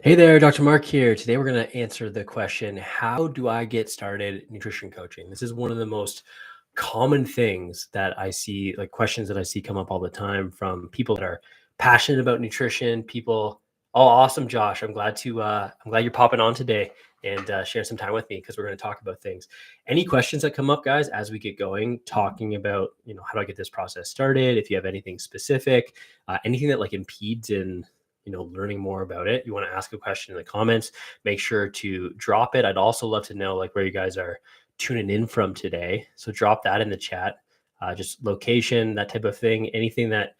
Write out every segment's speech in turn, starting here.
Hey there, Dr. Mark here. Today we're going to answer the question, how do I get started nutrition coaching? This is one of the most common things that I see, like questions that I see come up all the time from people that are passionate about nutrition. People, oh, awesome, Josh. I'm glad you're popping on today and share some time with me because we're going to talk about things. Any questions that come up, guys, as we get going, talking about, how do I get this process started? If you have anything specific, anything that like impedes in learning more about it, you want to ask a question in the comments, make sure to drop it. I'd also love to know like where you guys are tuning in from today. So drop that in the chat, just location, that type of thing, anything that,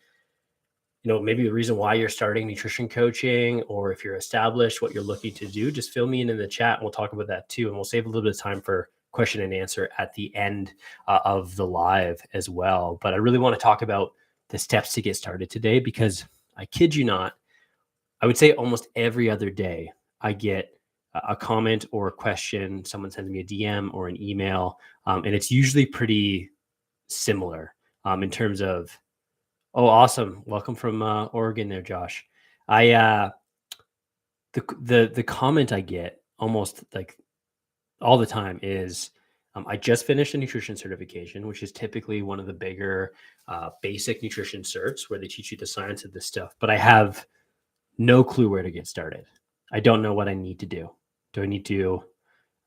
maybe the reason why you're starting nutrition coaching, or if you're established, what you're looking to do, just fill me in the chat and we'll talk about that too. And we'll save a little bit of time for question and answer at the end of the live as well. But I really want to talk about the steps to get started today, because I kid you not, I would say almost every other day I get a comment or a question. Someone sends me a DM or an email, and it's usually pretty similar in terms of, oh, awesome, welcome from Oregon, there, Josh. The comment I get almost like all the time is, I just finished a nutrition certification, which is typically one of the bigger basic nutrition certs where they teach you the science of this stuff, but I have no clue where to get started. I don't know what I need to do. Do I need to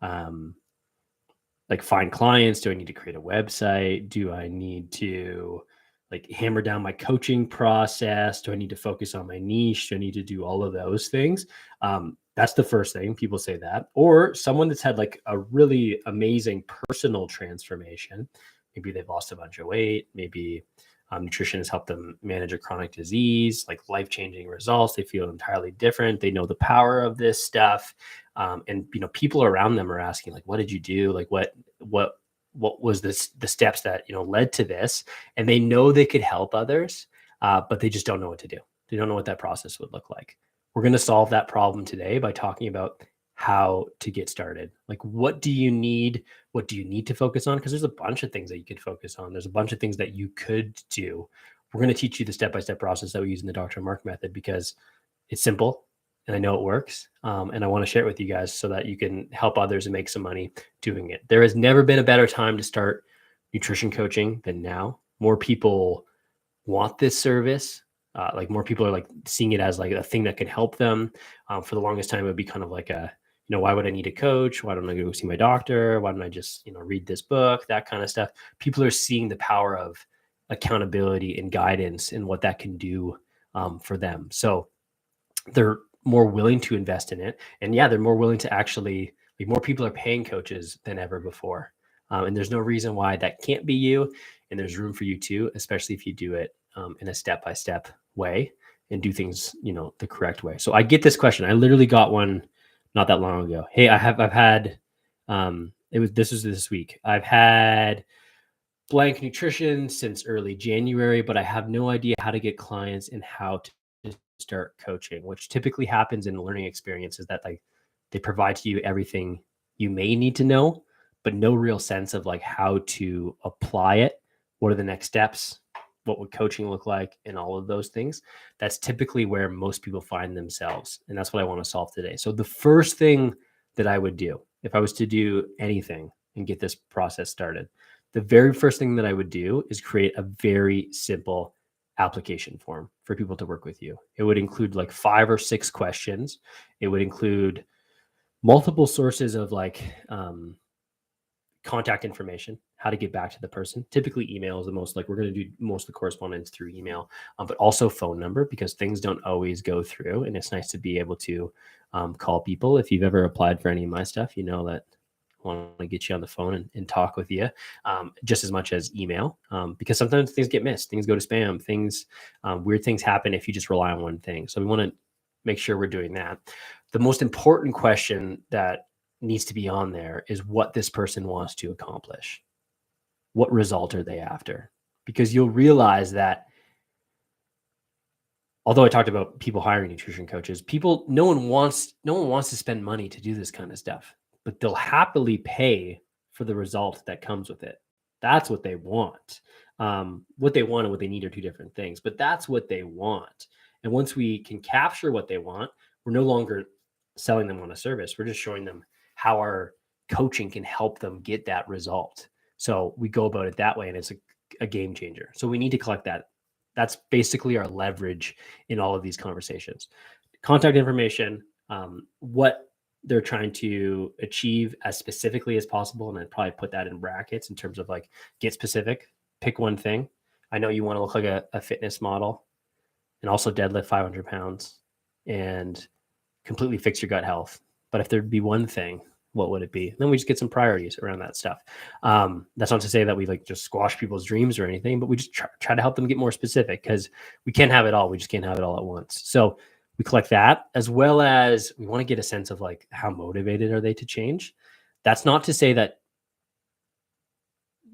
like find clients? Do I need to create a website? Do I need to like hammer down my coaching process? Do I need to focus on my niche? Do I need to do all of those things? That's the first thing people say that. Or someone that's had like a really amazing personal transformation. Maybe they've lost a bunch of weight. Maybe nutrition has helped them manage a chronic disease, like life-changing results. They feel entirely different. They know the power of this stuff. And people around them are asking, like, what did you do? Like, what was the steps that, led to this? And they know they could help others, but they just don't know what to do. They don't know what that process would look like. We're going to solve that problem today by talking about how to get started. Like, what do you need? What do you need to focus on? Because there's a bunch of things that you could focus on. There's a bunch of things that you could do. We're going to teach you the step-by-step process that we use in the Dr. Mark method, because it's simple and I know it works. And I want to share it with you guys so that you can help others and make some money doing it. There has never been a better time to start nutrition coaching than now. More people want this service. Like more people are like seeing it as like a thing that can help them. For the longest time, it would be kind of like a, why would I need a coach? Why don't I go see my doctor? Why don't I just, read this book? That kind of stuff. People are seeing the power of accountability and guidance and what that can do for them. So they're more willing to invest in it. And yeah, they're more willing to actually, like, more people are paying coaches than ever before. And there's no reason why that can't be you. And there's room for you too, especially if you do it in a step-by-step way and do things, the correct way. So I get this question. I literally got one not that long ago. Hey, I've had, this was this week. I've had blank nutrition since early January, but I have no idea how to get clients and how to start coaching, which typically happens in learning experiences, that like they provide to you everything you may need to know, but no real sense of like how to apply it. What are the next steps? What would coaching look like? And all of those things. That's typically where most people find themselves. And that's what I want to solve today. So the first thing that I would do if I was to do anything and get this process started, the very first thing that I would do is create a very simple application form for people to work with you. It would include like 5 or 6 questions. It would include multiple sources of like contact information, how to get back to the person. Typically email is the most, like, we're going to do most of the correspondence through email, but also phone number, because things don't always go through. And it's nice to be able to call people. If you've ever applied for any of my stuff, you know that I want to get you on the phone and talk with you just as much as email, because sometimes things get missed. Things go to spam. Weird things happen if you just rely on one thing. So we want to make sure we're doing that. The most important question that needs to be on there is what this person wants to accomplish. What result are they after? Because you'll realize that although I talked about people hiring nutrition coaches, no one wants to spend money to do this kind of stuff, but they'll happily pay for the result that comes with it. That's what they want. What they want and what they need are two different things, but that's what they want. And once we can capture what they want, we're no longer selling them on a service. We're just showing them how our coaching can help them get that result. So we go about it that way, and it's a game changer. So we need to collect that. That's basically our leverage in all of these conversations. Contact information, what they're trying to achieve as specifically as possible. And I'd probably put that in brackets in terms of like, get specific, pick one thing. I know you want to look like a fitness model and also deadlift 500 pounds and completely fix your gut health. But if there'd be one thing, what would it be? Then we just get some priorities around that stuff. That's not to say that we like just squash people's dreams or anything, but we just try to help them get more specific, because we can't have it all. We just can't have it all at once. So we collect that, as well as we want to get a sense of like, how motivated are they to change? That's not to say that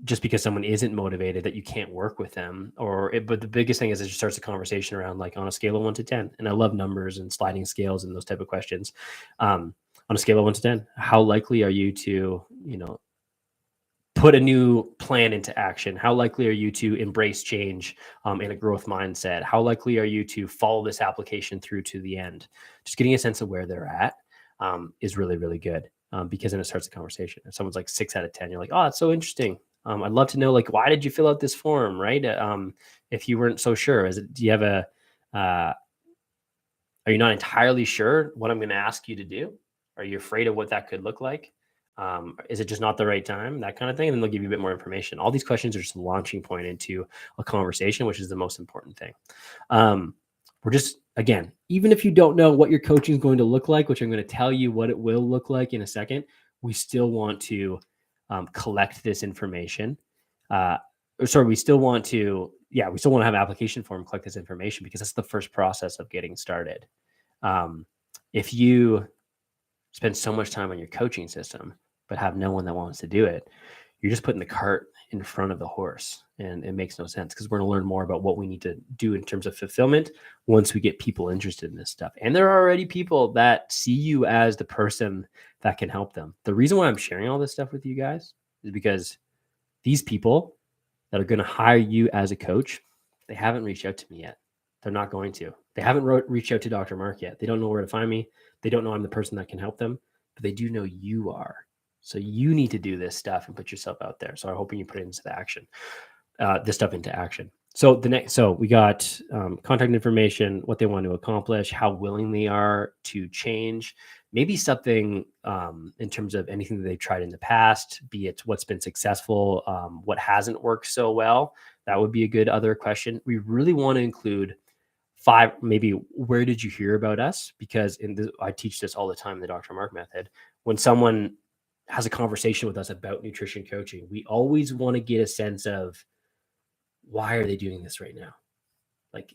just because someone isn't motivated that you can't work with them, but the biggest thing is it just starts a conversation around like, on a scale of 1 to 10. And I love numbers and sliding scales and those type of questions. On a scale of 1 to 10, how likely are you to, put a new plan into action? How likely are you to embrace change in a growth mindset? How likely are you to follow this application through to the end? Just getting a sense of where they're at is really, really good, because then it starts a conversation. If someone's like 6 out of 10, you're like, oh, it's so interesting. I'd love to know, like, why did you fill out this form, right? If you weren't so sure, do you have are you not entirely sure what I'm going to ask you to do? Are you afraid of what that could look like? Is it just not the right time? That kind of thing. And then they'll give you a bit more information. All these questions are just a launching point into a conversation, which is the most important thing. We're just, again, even if you don't know what your coaching is going to look like, which I'm going to tell you what it will look like in a second, we still want to collect this information. We still want to have an application form, collect this information, because that's the first process of getting started. If you spend so much time on your coaching system, but have no one that wants to do it, you're just putting the cart in front of the horse, and it makes no sense, because we're going to learn more about what we need to do in terms of fulfillment once we get people interested in this stuff. And there are already people that see you as the person that can help them. The reason why I'm sharing all this stuff with you guys is because these people that are going to hire you as a coach, they haven't reached out to me yet. They're not going to. They haven't reached out to Dr. Marc yet. They don't know where to find me. They don't know I'm the person that can help them, but they do know you are. So you need to do this stuff and put yourself out there. So I'm hoping you put it into the action, this stuff into action. So we got contact information, what they want to accomplish, how willing they are to change, maybe something in terms of anything that they've tried in the past, be it what's been successful, what hasn't worked so well. That would be a good other question. We really want to include 5, maybe, where did you hear about us? Because I teach this all the time in the Dr. Marc method. When someone has a conversation with us about nutrition coaching, we always want to get a sense of, why are they doing this right now? Like,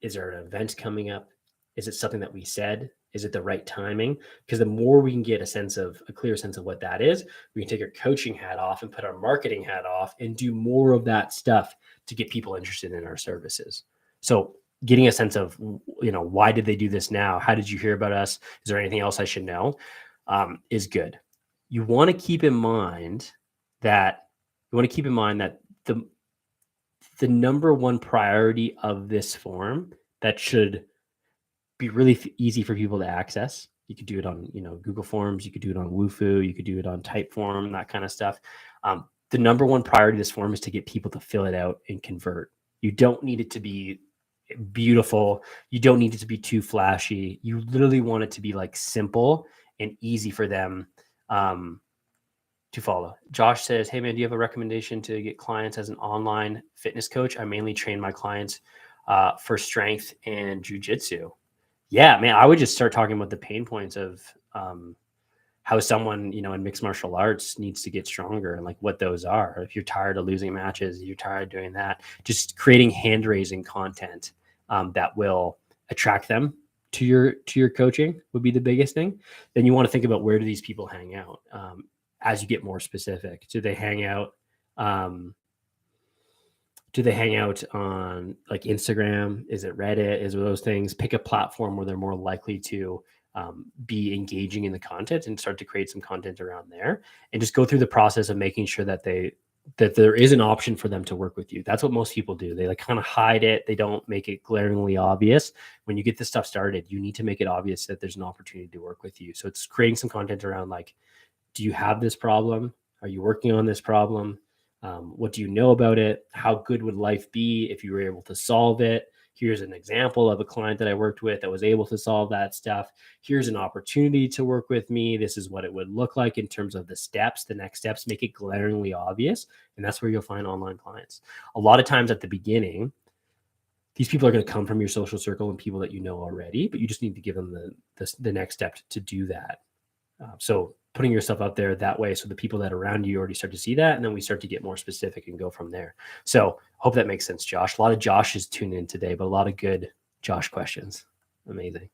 is there an event coming up? Is it something that we said? Is it the right timing? Because the more we can get a clear sense of what that is, we can take our coaching hat off and put our marketing hat off and do more of that stuff to get people interested in our services. So getting a sense of, why did they do this now? How did you hear about us? Is there anything else I should know? Is good. You want to keep in mind that the number one priority of this form that should be really easy for people to access. You could do it on, Google Forms. You could do it on Wufoo. You could do it on Typeform, that kind of stuff. The number one priority of this form is to get people to fill it out and convert. You don't need it to be beautiful. You don't need it to be too flashy. You literally want it to be like simple and easy for them to follow. Josh says, hey man, do you have a recommendation to get clients as an online fitness coach? I mainly train my clients for strength and jujitsu. Yeah, man, I would just start talking about the pain points of how someone, in mixed martial arts needs to get stronger, and like what those are. If you're tired of losing matches, you're tired of doing that, just creating hand raising content that will attract them to your coaching would be the biggest thing. Then you want to think about, where do these people hang out? As you get more specific, do they hang out on like Instagram? Is it Reddit? Is it those things? Pick a platform where they're more likely to be engaging in the content, and start to create some content around there, and just go through the process of making sure that they that there is an option for them to work with you. That's what most people do. They like kind of hide it. They don't make it glaringly obvious. When you get this stuff started, you need to make it obvious that there's an opportunity to work with you. So it's creating some content around like, do you have this problem? Are you working on this problem? What do you know about it? How good would life be if you were able to solve it? Here's an example of a client that I worked with that was able to solve that stuff. Here's an opportunity to work with me. This is what it would look like in terms of the steps, the next steps, make it glaringly obvious. And that's where you'll find online clients. A lot of times at the beginning, these people are going to come from your social circle and people that you know already, but you just need to give them the next step to do that. So putting yourself out there that way, so the people that are around you already start to see that, and then we start to get more specific and go from there. So hope that makes sense, Josh. A lot of Joshes tuned in today, but a lot of good Josh questions. Amazing.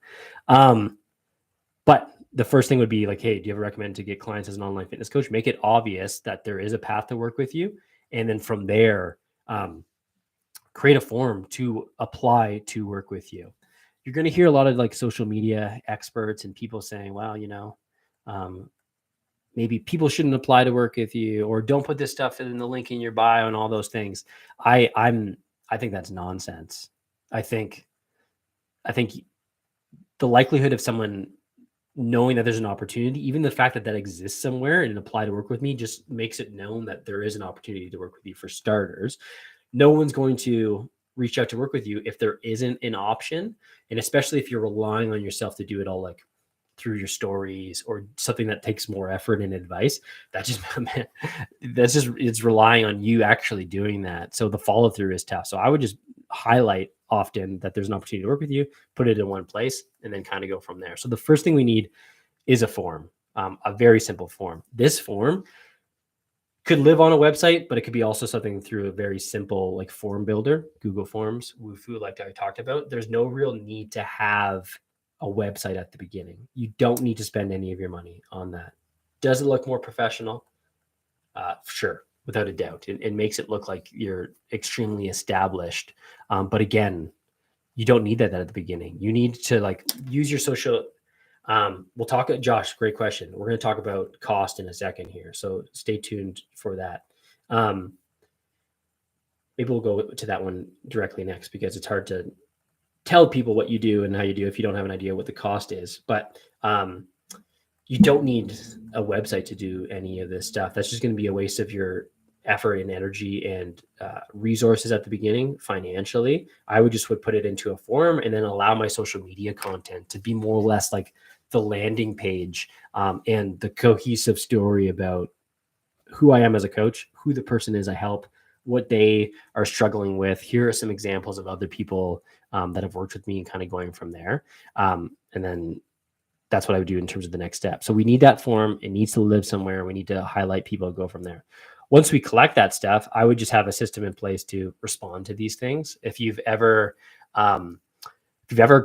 But the first thing would be like, hey, do you ever recommend to get clients as an online fitness coach? Make it obvious that there is a path to work with you. And then from there, create a form to apply to work with you. You're going to hear a lot of like social media experts and people saying, well, maybe people shouldn't apply to work with you, or don't put this stuff in the link in your bio and all those things. I think that's nonsense. I think the likelihood of someone knowing that there's an opportunity, even the fact that that exists somewhere and apply to work with me, just makes it known that there is an opportunity to work with you. For starters, no one's going to reach out to work with you if there isn't an option. And especially if you're relying on yourself to do it all like through your stories or something that takes more effort and advice, it's relying on you actually doing that. So the follow through is tough. So I would just highlight often that there's an opportunity to work with you, put it in one place, and then kind of go from there. So the first thing we need is a form, a very simple form. This form could live on a website, but it could be also something through a very simple like form builder, Google Forms, Wufoo, like I talked about. There's no real need to have a website at the beginning. You don't need to spend any of your money on that. Does it look more professional? Sure, without a doubt. It makes it look like you're extremely established. But again, you don't need that at the beginning. You need to like use your social. We'll talk, Josh, great question. We're going to talk about cost in a second here. So stay tuned for that. Maybe we'll go to that one directly next, because it's hard to tell people what you do and how you do if you don't have an idea what the cost is. But you don't need a website to do any of this stuff. That's just going to be a waste of your effort and energy and resources at the beginning financially. I would put it into a form and then allow my social media content to be more or less like the landing page and the cohesive story about who I am as a coach, who the person is I help, what they are struggling with. Here are some examples of other people that have worked with me, and kind of going from there. And then that's what I would do in terms of the next step. So we need that form. It needs to live somewhere. We need to highlight people and go from there. Once we collect that stuff, I would just have a system in place to respond to these things. If you've ever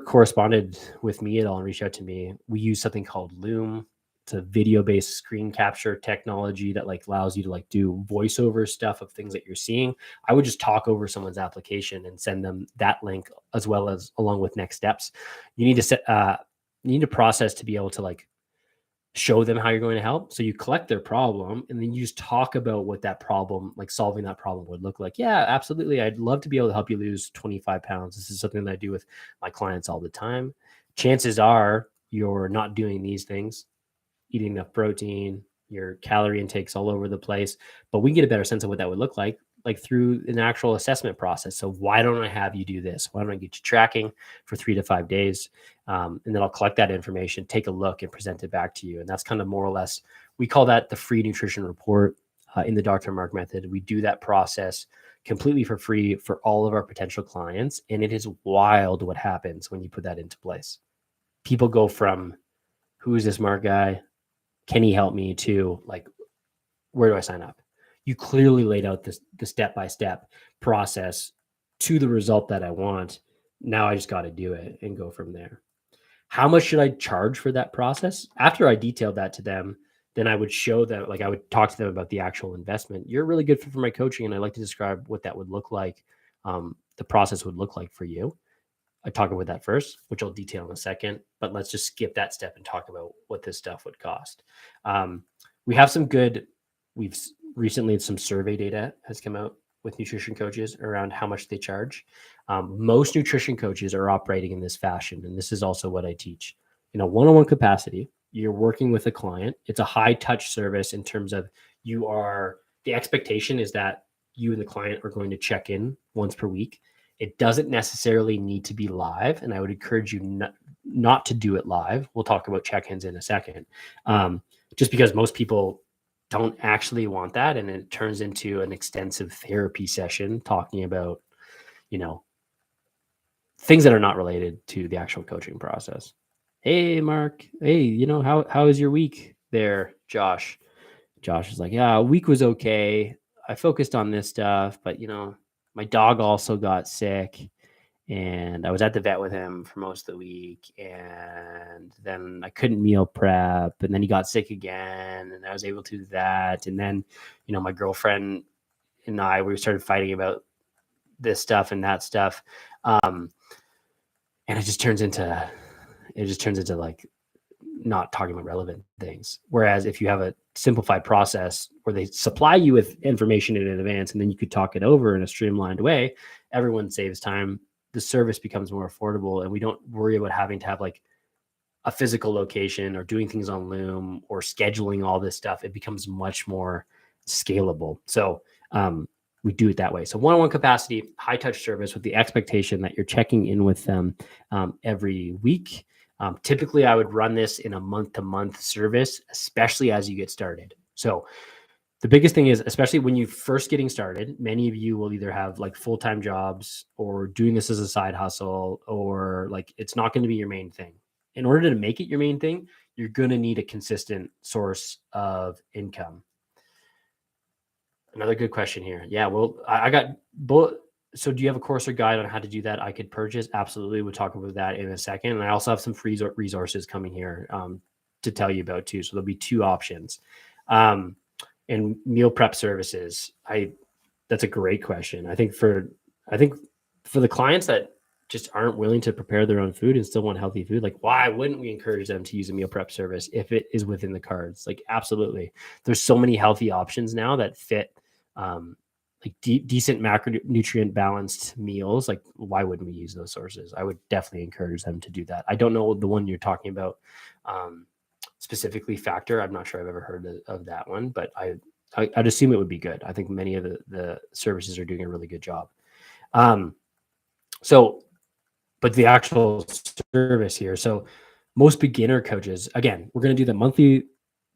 corresponded with me at all and reached out to me, we use something called Loom. It's a video-based screen capture technology that like allows you to like do voiceover stuff of things that you're seeing. I would just talk over someone's application and send them that link as well as along with next steps. You need to process to be able to like show them how you're going to help. So you collect their problem and then you just talk about what that problem, like solving that problem, would look like. Yeah, absolutely. I'd love to be able to help you lose 25 pounds. This is something that I do with my clients all the time. Chances are you're not doing these things, eating enough protein, your calorie intake's all over the place, but we get a better sense of what that would look like through an actual assessment process. So why don't I have you do this? Why don't I get you tracking for 3 to 5 days? And then I'll collect that information, take a look, and present it back to you. And that's kind of more or less, we call that the free nutrition report in the Dr. Marc method. We do that process completely for free for all of our potential clients. And it is wild what happens when you put that into place. People go from, who is this Marc guy? Can he help me? To like, where do I sign up? You clearly laid out the step-by-step process to the result that I want. Now I just got to do it and go from there. How much should I charge for that process? After I detailed that to them, then I would show them, like I would talk to them about the actual investment. You're really good for my coaching, and I like to describe what that would look like, the process would look like for you. I talk about that first, which I'll detail in a second, but let's just skip that step and talk about what this stuff would cost. We have some good, recently some survey data has come out with nutrition coaches around how much they charge. Most nutrition coaches are operating in this fashion, and this is also what I teach. In a one-on-one capacity, you're working with a client. It's a high touch service in terms of the expectation is that you and the client are going to check in once per week. It doesn't necessarily need to be live, and I would encourage you not to do it live. We'll talk about check-ins in a second. Just because most people don't actually want that, and it turns into an extensive therapy session talking about, things that are not related to the actual coaching process. Hey, Mark. Hey, how is your week there, Josh? Josh is like, yeah, week was okay. I focused on this stuff, but my dog also got sick, and I was at the vet with him for most of the week, and then I couldn't meal prep, and then he got sick again, and I was able to do that. And then, my girlfriend and we started fighting about this stuff and that stuff. And it just turns into like not talking about relevant things. Whereas if you have a simplified process where they supply you with information in advance and then you could talk it over in a streamlined way, everyone saves time. The service becomes more affordable, and we don't worry about having to have like a physical location or doing things on Loom or scheduling all this stuff. It becomes much more scalable. So we do it that way. So one-on-one capacity, high touch service with the expectation that you're checking in with them every week. Typically, I would run this in a month-to-month service, especially as you get started. So the biggest thing is, especially when you're first getting started, many of you will either have like full-time jobs or doing this as a side hustle, or like it's not going to be your main thing. In order to make it your main thing, you're going to need a consistent source of income. Another good question here. Yeah, well, I got both. So do you have a course or guide on how to do that I could purchase? Absolutely. We'll talk about that in a second. And I also have some free resources coming here to tell you about too. So there'll be two options. And meal prep services. That's a great question. I think for the clients that just aren't willing to prepare their own food and still want healthy food, like why wouldn't we encourage them to use a meal prep service if it is within the cards? Like absolutely. There's so many healthy options now that fit like decent macronutrient balanced meals. Like why wouldn't we use those sources? I would definitely encourage them to do that. I don't know the one you're talking about specifically, Factor. I'm not sure I've ever heard of that one, but I'd assume it would be good. I think many of the services are doing a really good job. But the actual service here. So most beginner coaches, again, we're going to do the monthly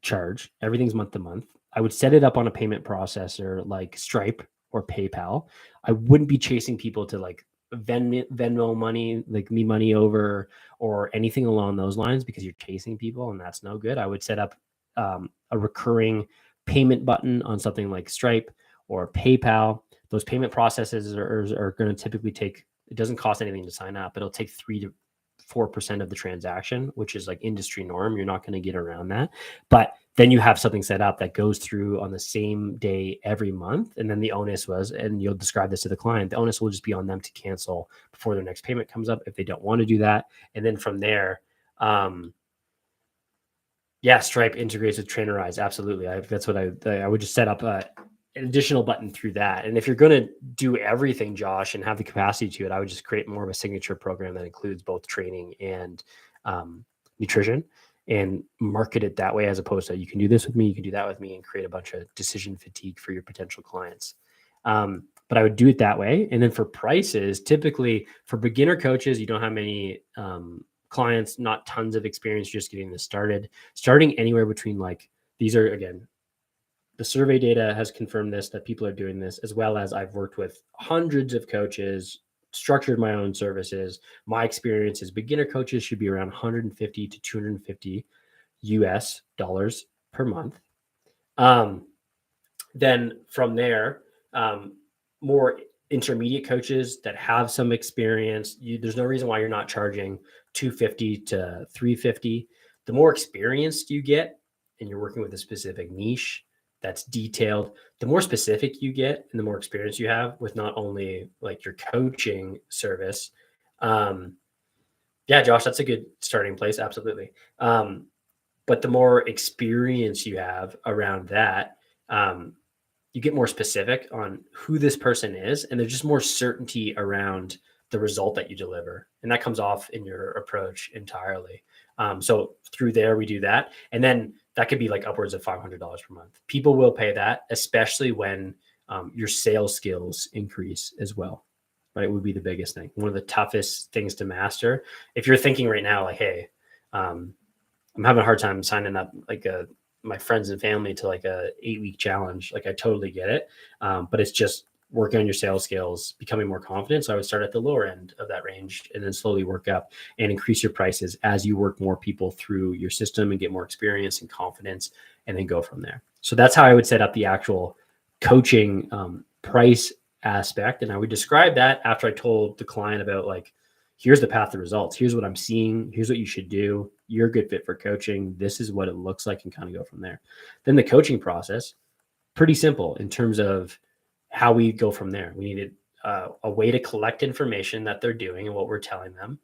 charge. Everything's month to month. I would set it up on a payment processor like Stripe or PayPal. I wouldn't be chasing people to like Venmo money, like me money over or anything along those lines, because you're chasing people and that's no good. I would set up a recurring payment button on something like Stripe or PayPal. Those payment processes are going to typically take, it doesn't cost anything to sign up. It'll take 3 to 4% of the transaction, which is like industry norm. You're not going to get around that. But then you have something set up that goes through on the same day every month. And then the onus was, and you'll describe this to the client, the onus will just be on them to cancel before their next payment comes up if they don't want to do that. And then from there, Stripe integrates with Trainerize. Absolutely. That's what I would just set up an additional button through that. And if you're going to do everything, Josh, and have the capacity to it, I would just create more of a signature program that includes both training and nutrition and market it that way, as opposed to you can do this with me, you can do that with me, and create a bunch of decision fatigue for your potential clients. But I would do it that way. And then for prices, typically for beginner coaches, you don't have many clients, not tons of experience, just getting this started, starting anywhere between like, these are, again, the survey data has confirmed this, that people are doing this, as well as I've worked with hundreds of coaches, structured my own services. My experience is beginner coaches should be around 150 to 250 US dollars per month. Then from there, more intermediate coaches that have some experience, there's no reason why you're not charging 250 to 350. The more experienced you get and you're working with a specific niche that's detailed, the more specific you get and the more experience you have with not only like your coaching service. Josh, that's a good starting place. Absolutely. But the more experience you have around that, you get more specific on who this person is, and there's just more certainty around the result that you deliver, and that comes off in your approach entirely. So through there, we do that, and then that could be like upwards of $500 per month. People will pay that, especially when your sales skills increase as well. Right, would be the biggest thing. One of the toughest things to master. If you're thinking right now, like, hey, I'm having a hard time signing up like my friends and family to like a 8-week challenge. Like I totally get it. But it's just working on your sales skills, becoming more confident. So I would start at the lower end of that range and then slowly work up and increase your prices as you work more people through your system and get more experience and confidence, and then go from there. So that's how I would set up the actual coaching price aspect. And I would describe that after I told the client about like, here's the path to results. Here's what I'm seeing. Here's what you should do. You're a good fit for coaching. This is what it looks like, and kind of go from there. Then the coaching process, pretty simple in terms of how we go from there. We needed a way to collect information that they're doing and what we're telling them.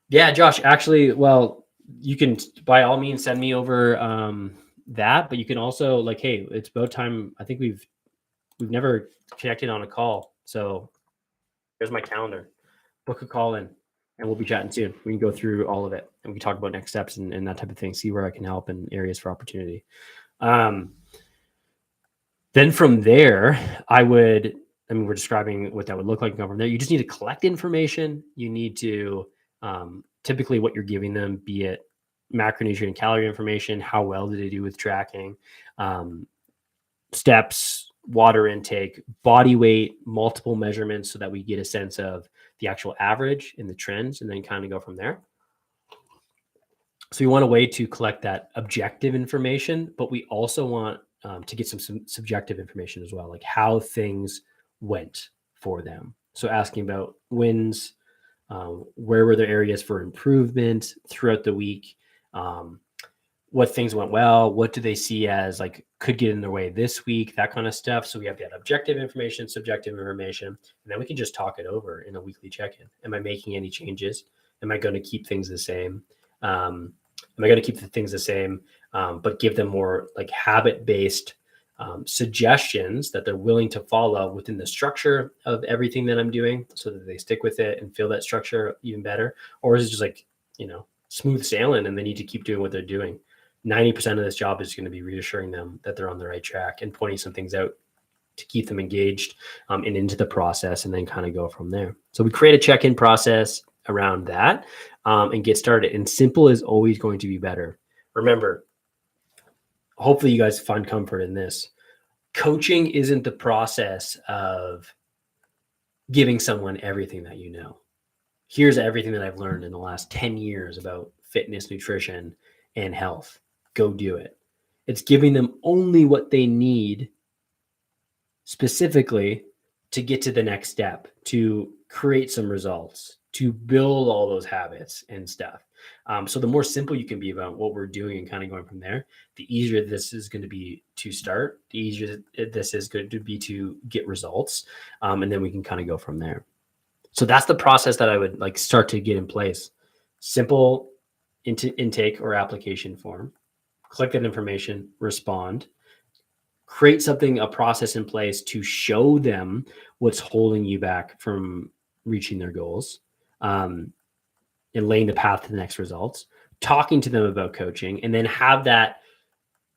Yeah, Josh, actually, well, you can by all means send me over that, but you can also like, hey, it's about time. I think we've never connected on a call. So here's my calendar. Book a call in, and we'll be chatting soon. We can go through all of it, and we can talk about next steps and that type of thing, see where I can help and areas for opportunity. Then from there, we're describing what that would look like and go from there. You just need to collect information. You need to, typically what you're giving them, be it macronutrient and calorie information, how well did they do with tracking, steps, water intake, body weight, multiple measurements so that we get a sense of the actual average and the trends, and then kind of go from there. So we want a way to collect that objective information, but we also want to get some subjective information as well, like how things went for them. So asking about wins, where were there areas for improvement throughout the week, what things went well, what do they see as like could get in their way this week, that kind of stuff. So we have that objective information, subjective information, and then we can just talk it over in a weekly check-in. Am I making any changes? Am I going to keep things the same? Am I going to keep the things the same, but give them more like habit-based suggestions that they're willing to follow within the structure of everything that I'm doing, so that they stick with it and feel that structure even better? Or is it just like, smooth sailing and they need to keep doing what they're doing? 90% of this job is going to be reassuring them that they're on the right track and pointing some things out to keep them engaged and into the process, and then kind of go from there. So we create a check-in process around that and get started. And simple is always going to be better. Remember, hopefully you guys find comfort in this. Coaching isn't the process of giving someone everything that you know. Here's everything that I've learned in the last 10 years about fitness, nutrition, and health. Go do it. It's giving them only what they need specifically to get to the next step, to create some results, to build all those habits and stuff. So the more simple you can be about what we're doing and kind of going from there, the easier this is going to be to start, the easier this is going to be to get results. And then we can kind of go from there. So that's the process that I would like start to get in place. Simple intake or application form, collect that information, respond, create a process in place to show them what's holding you back from reaching their goals, and laying the path to the next results, talking to them about coaching, and then have that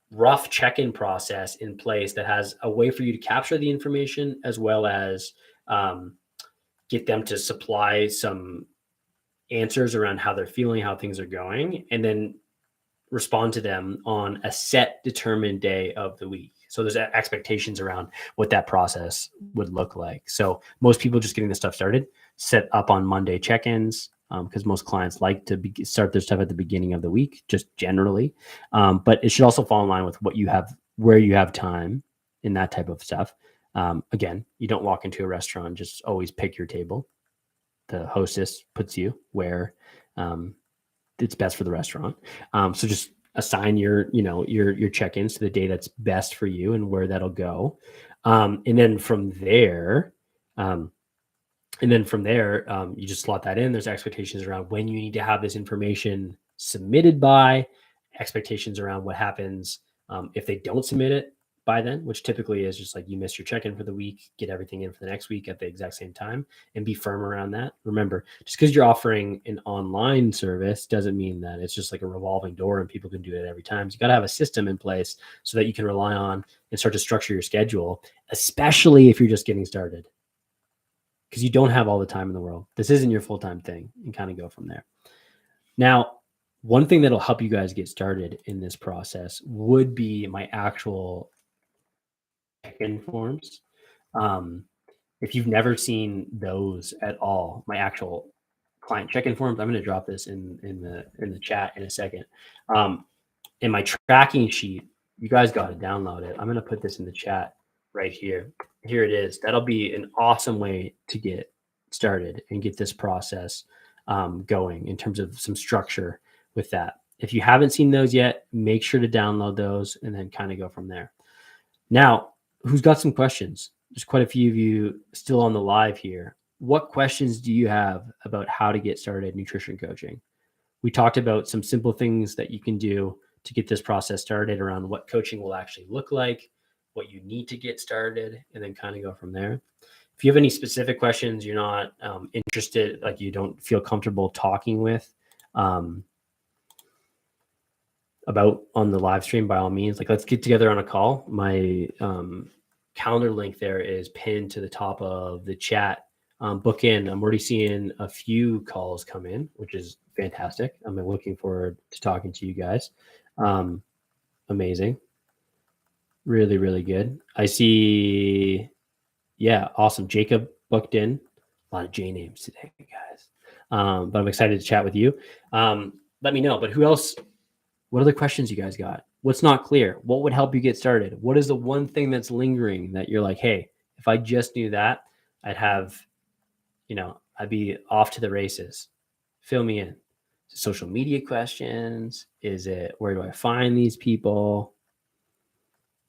rough check-in process in place that has a way for you to capture the information, as well as get them to supply some answers around how they're feeling, how things are going, and then respond to them on a set determined day of the week. So there's expectations around what that process would look like. So most people just getting this stuff started, set up on Monday check-ins, because most clients like to start their stuff at the beginning of the week, just generally. But it should also fall in line with what you have, where you have time in that type of stuff. Again, you don't walk into a restaurant, just always pick your table. The hostess puts you where it's best for the restaurant. So just assign your check-ins to the day that's best for you and where that'll go. And then from there, you just slot that in. There's expectations around when you need to have this information submitted by, expectations around what happens If they don't submit it by then, which typically is just like you miss your check-in for the week, get everything in for the next week at the exact same time and be firm around that. Remember, just because you're offering an online service doesn't mean that it's just like a revolving door and people can do it every time. So you got to have a system in place so that you can rely on and start to structure your schedule, especially if you're just getting started, because you don't have all the time in the world. This isn't your full-time thing, and kind of go from there. Now, one thing that'll help you guys get started in this process would be my actual check-in forms. Um, if you've never seen those at all, my actual client check-in forms, I'm going to drop this in the chat in a second. In my tracking sheet, you guys got to download it. I'm going to put this in the chat right here. Here it is. That'll be an awesome way to get started and get this process going in terms of some structure with that. If you haven't seen those yet, make sure to download those and then kind of go from there. Now, who's got some questions? There's quite a few of you still on the live here. What questions do you have about how to get started nutrition coaching? We talked about some simple things that you can do to get this process started around what coaching will actually look like, what you need to get started, and then kind of go from there. If you have any specific questions you're not interested, like you don't feel comfortable talking with about on the live stream, by all means, like let's get together on a call. My calendar link there is pinned to the top of the chat. Book in. I'm already seeing a few calls come in, which is fantastic. I'm looking forward to talking to you guys. Amazing. Really, really good. I see. Yeah, awesome. Jacob booked in. A lot of J names today, guys. But I'm excited to chat with you. Let me know. But who else? What other questions you guys got? What's not clear? What would help you get started? What is the one thing that's lingering that you're like, hey, if I just knew that, I'd have, I'd be off to the races. Fill me in. Social media questions? Is it where do I find these people?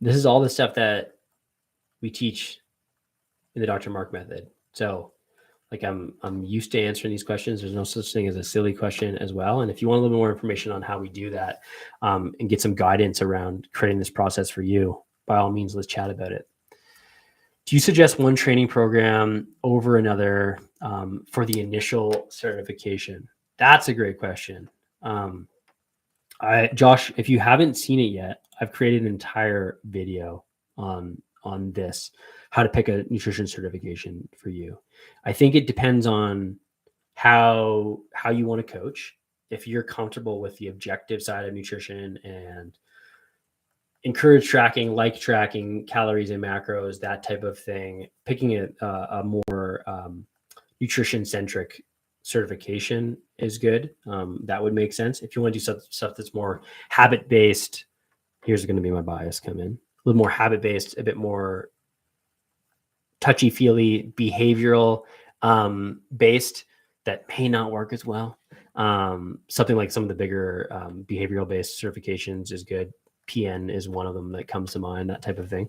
This is all the stuff that we teach in the Dr. Marc method. So like I'm used to answering these questions. There's no such thing as a silly question as well. And if you want a little bit more information on how we do that and get some guidance around creating this process for you, by all means, let's chat about it. Do you suggest one training program over another for the initial certification? That's a great question. Josh, if you haven't seen it yet, I've created an entire video on this, how to pick a nutrition certification for you. I think it depends on how you want to coach. If you're comfortable with the objective side of nutrition and encourage tracking, like tracking calories and macros, that type of thing, picking a more nutrition centric certification is good. That would make sense. If you want to do stuff that's more habit based, here's going to be my bias come in. A little more habit based, a bit more touchy feely, behavioral based, that may not work as well. Something like some of the bigger behavioral based certifications is good. PN is one of them that comes to mind, that type of thing.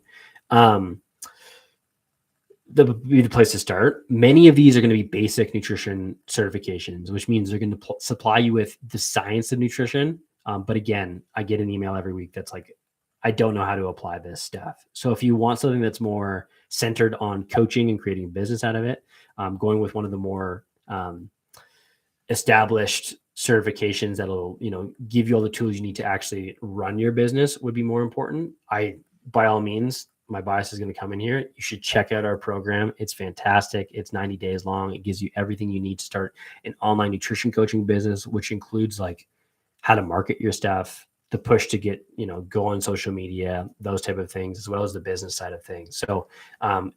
That would be the place to start. Many of these are going to be basic nutrition certifications, which means they're going to supply you with the science of nutrition. But again, I get an email every week that's like, I don't know how to apply this stuff. So if you want something that's more centered on coaching and creating a business out of it, going with one of the more established certifications that'll, give you all the tools you need to actually run your business would be more important. By all means, my bias is going to come in here. You should check out our program. It's fantastic. It's 90 days long. It gives you everything you need to start an online nutrition coaching business, which includes like how to market your stuff, the push to get, go on social media, those type of things, as well as the business side of things. So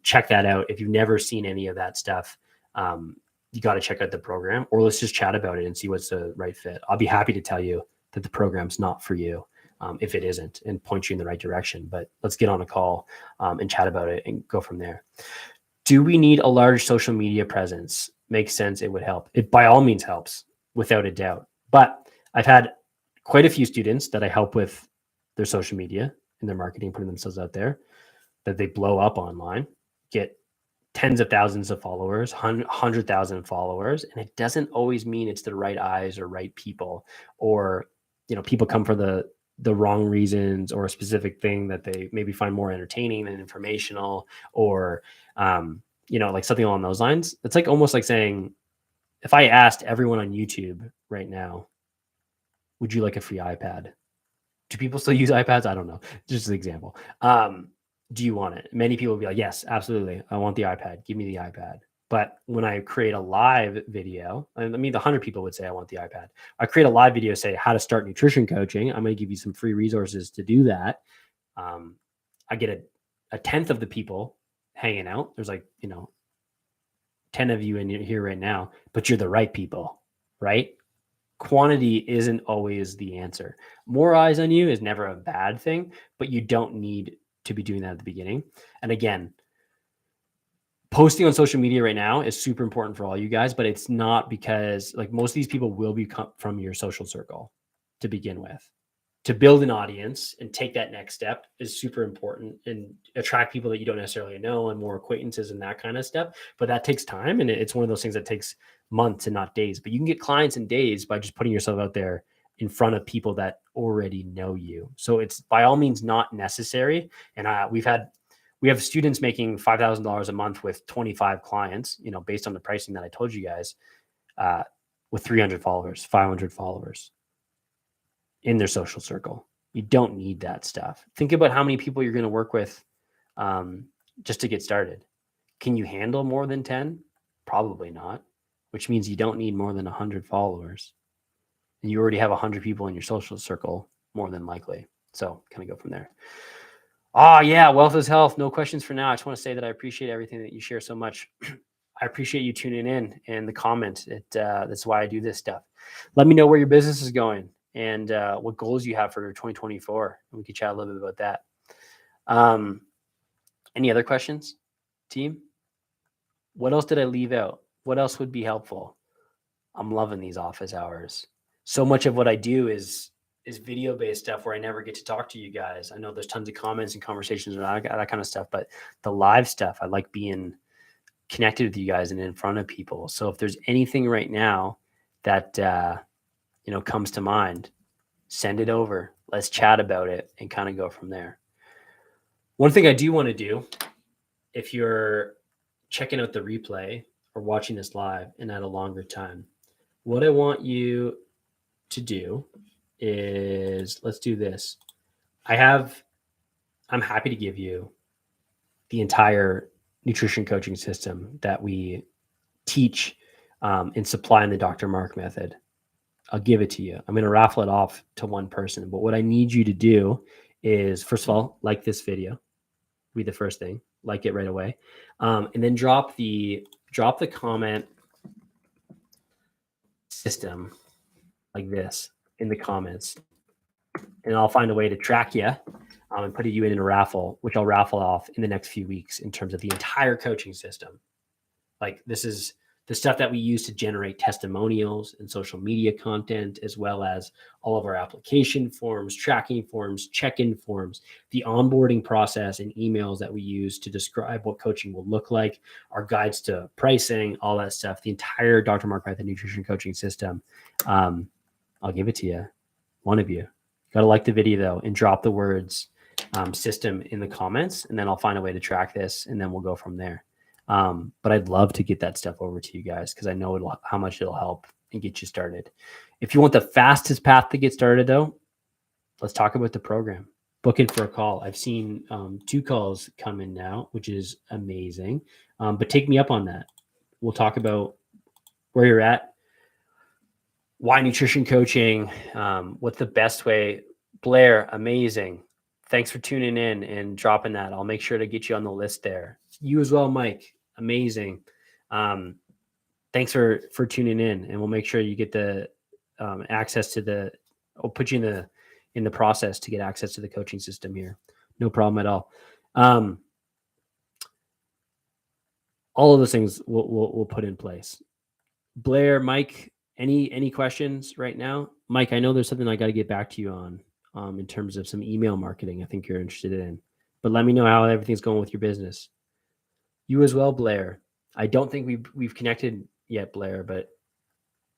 check that out. If you've never seen any of that stuff, you got to check out the program, or let's just chat about it and see what's the right fit. I'll be happy to tell you that the program's not for you if it isn't, and point you in the right direction. But let's get on a call and chat about it and go from there. Do we need a large social media presence? Makes sense. It would help. It by all means helps, without a doubt. But I've had quite a few students that I help with their social media and their marketing, putting themselves out there, that they blow up online, get tens of thousands of followers, 100,000 followers. And it doesn't always mean it's the right eyes or right people, or, people come for the the wrong reasons, or a specific thing that they maybe find more entertaining than informational, or like something along those lines. It's like almost like saying, if I asked everyone on YouTube right now, would you like a free iPad? Do people still use iPads? I don't know. Just an example. Do you want it? Many people will be like, yes, absolutely. I want the iPad. Give me the iPad. But when I create a live video, the 100 people would say, I want the iPad. I create a live video, say how to start nutrition coaching. I'm going to give you some free resources to do that. I get a tenth of the people hanging out. There's 10 of you in here right now, but you're the right people, right? Quantity isn't always the answer. More eyes on you is never a bad thing, but you don't need to be doing that at the beginning. And again, posting on social media right now is super important for all you guys, but it's not because most of these people will be from your social circle to begin with. To build an audience and take that next step is super important, and attract people that you don't necessarily know and more acquaintances and that kind of stuff. But that takes time, and it's one of those things that takes months and not days. But you can get clients in days by just putting yourself out there in front of people that already know you. So it's by all means not necessary. And we have students making $5,000 a month with 25 clients, based on the pricing that I told you guys, with 300 followers, 500 followers in their social circle. You don't need that stuff. Think about how many people you're going to work with just to get started. Can you handle more than 10? Probably not, which means you don't need more than 100 followers. And you already have 100 people in your social circle, more than likely. So kind of go from there. Yeah, wealth is health. No questions for now. I just want to say that I appreciate everything that you share so much. I appreciate you tuning in and the comment. That's why I do this stuff. Let me know where your business is going and what goals you have for 2024. And we can chat a little bit about that. Any other questions, team? What else did I leave out? What else would be helpful? I'm loving these office hours. So much of what I do is video-based stuff where I never get to talk to you guys. I know there's tons of comments and conversations and that kind of stuff, but the live stuff, I like being connected with you guys and in front of people. So if there's anything right now that comes to mind, send it over. Let's chat about it and kind of go from there. One thing I do want to do, if you're checking out the replay or watching this live and at a longer time, what I want you to do is, let's do this. I'm happy to give you the entire nutrition coaching system that we teach and supply in the Dr. Marc method. I'll give it to you. I'm going to raffle it off to one person. But what I need you to do is, first of all, like this video. Be the first thing. Like it right away. And then drop the comment system like this in the comments. And I'll find a way to track you and put you in a raffle, which I'll raffle off in the next few weeks in terms of the entire coaching system. This is the stuff that we use to generate testimonials and social media content, as well as all of our application forms, tracking forms, check-in forms, the onboarding process and emails that we use to describe what coaching will look like, our guides to pricing, all that stuff, the entire Dr. Marc Method nutrition coaching system. I'll give it to you. One of you. Got to like the video though, and drop the words system in the comments, and then I'll find a way to track this, and then we'll go from there. But I'd love to get that stuff over to you guys because I know how much it'll help and get you started. If you want the fastest path to get started though, let's talk about the program. Book in for a call. I've seen 2 calls come in now, which is amazing. But take me up on that. We'll talk about where you're at, why nutrition coaching, what's the best way. Blair, amazing. Thanks for tuning in and dropping that. I'll make sure to get you on the list there. You as well, Mike. Amazing. Thanks for tuning in, and we'll make sure you get the access to I'll put you in the process to get access to the coaching system here. No problem at all. All of those things we'll put in place. Blair, Mike, any questions right now? Mike, I know there's something I got to get back to you on in terms of some email marketing I think you're interested in, but let me know how everything's going with your business. You as well, Blair. I don't think we've connected yet, Blair, but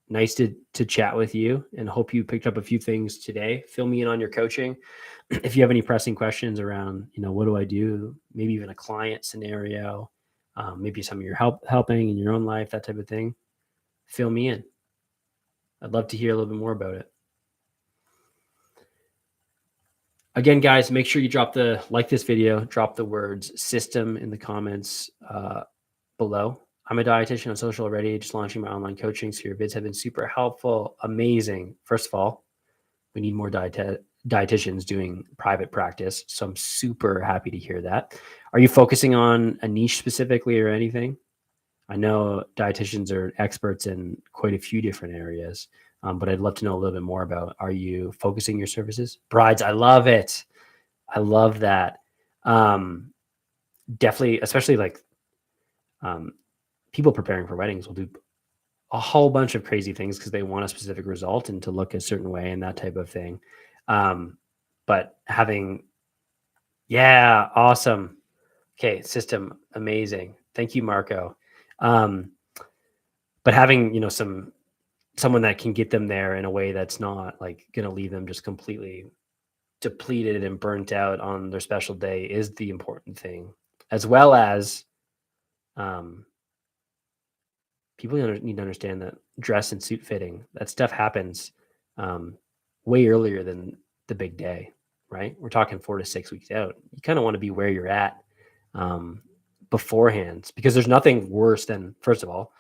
Nice to chat with you, and hope you picked up a few things today. Fill me in on your coaching. If you have any pressing questions around, what do I do? Maybe even a client scenario, maybe some of your helping in your own life, that type of thing. Fill me in. I'd love to hear a little bit more about it. Again, guys, make sure you like this video, drop the words system in the comments below. I'm a dietitian on social already, just launching my online coaching. So your vids have been super helpful. Amazing. First of all, we need more dietitians doing private practice. So I'm super happy to hear that. Are you focusing on a niche specifically or anything? I know dietitians are experts in quite a few different areas, but I'd love to know a little bit more about, are you focusing your services? Brides, I love it. I love that. Definitely, especially like people preparing for weddings will do a whole bunch of crazy things because they want a specific result and to look a certain way and that type of thing. But yeah, awesome. Okay, system, amazing. Thank you, Marco. But having, someone that can get them there in a way that's not like going to leave them just completely depleted and burnt out on their special day is the important thing, as well as people need to understand that dress and suit fitting, that stuff happens way earlier than the big day, right? We're talking 4 to 6 weeks out. You kind of want to be where you're at beforehand, because there's nothing worse than, first of all,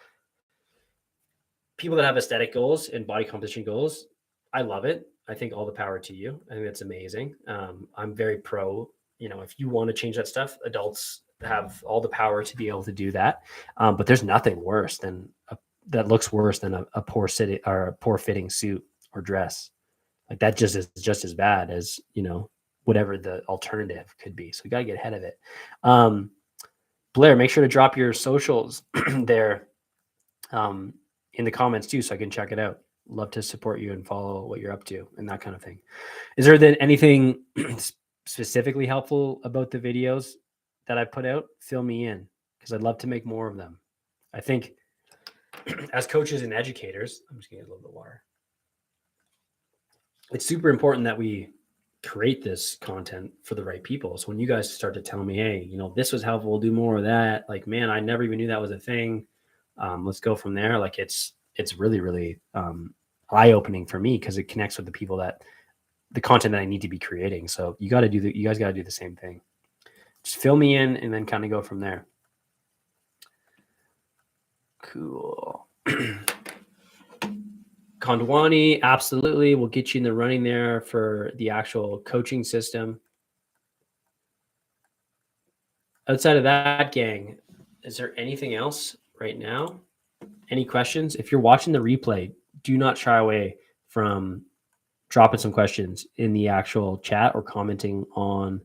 people that have aesthetic goals and body composition goals. I love it. I think all the power to you. I think that's amazing. I'm very pro, if you want to change that stuff, adults have all the power to be able to do that. But there's nothing worse than that looks worse than a poor fitting suit or dress. Like that just is just as bad as, whatever the alternative could be. So we got to get ahead of it. Blair, make sure to drop your socials there in the comments too, so I can check it out. Love to support you and follow what you're up to and that kind of thing. Is there then anything specifically helpful about the videos that I put out? Fill me in, because I'd love to make more of them. I think as coaches and educators, I'm just gonna get a little bit of water. It's super important that we create this content for the right people. So when you guys start to tell me, hey, this was helpful, we'll do more of that. Like, man, I never even knew that was a thing. Let's go from there. Like it's really, really eye-opening for me, because it connects with the content that I need to be creating. So you guys got to do the same thing. Just fill me in and then kind of go from there. Cool. Kondwani, absolutely. We'll get you in the running there for the actual coaching system. Outside of that, gang, is there anything else right now? Any questions? If you're watching the replay, do not shy away from dropping some questions in the actual chat or commenting on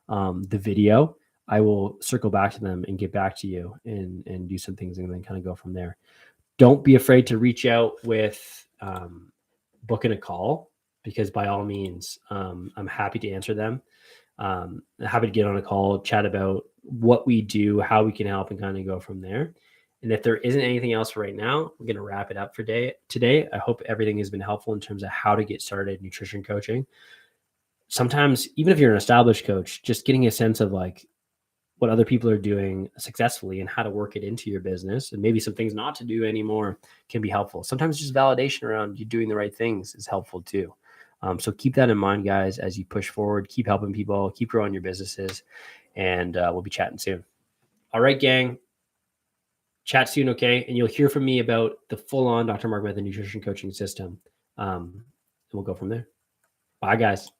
the video. I will circle back to them and get back to you and do some things and then kind of go from there. Don't be afraid to reach out with booking a call, because by all means, I'm happy to answer them. I'm happy to get on a call, chat about what we do, how we can help, and kind of go from there. And if there isn't anything else right now, we're going to wrap it up for today. I hope everything has been helpful in terms of how to get started nutrition coaching. Sometimes, even if you're an established coach, just getting a sense of like what other people are doing successfully and how to work it into your business, and maybe some things not to do anymore, can be helpful. Sometimes just validation around you doing the right things is helpful too. So keep that in mind, guys, as you push forward. Keep helping people, keep growing your businesses, and we'll be chatting soon. All right, gang. Chat soon, okay? And you'll hear from me about the full-on Dr. Marc Method nutrition coaching system. And we'll go from there. Bye, guys.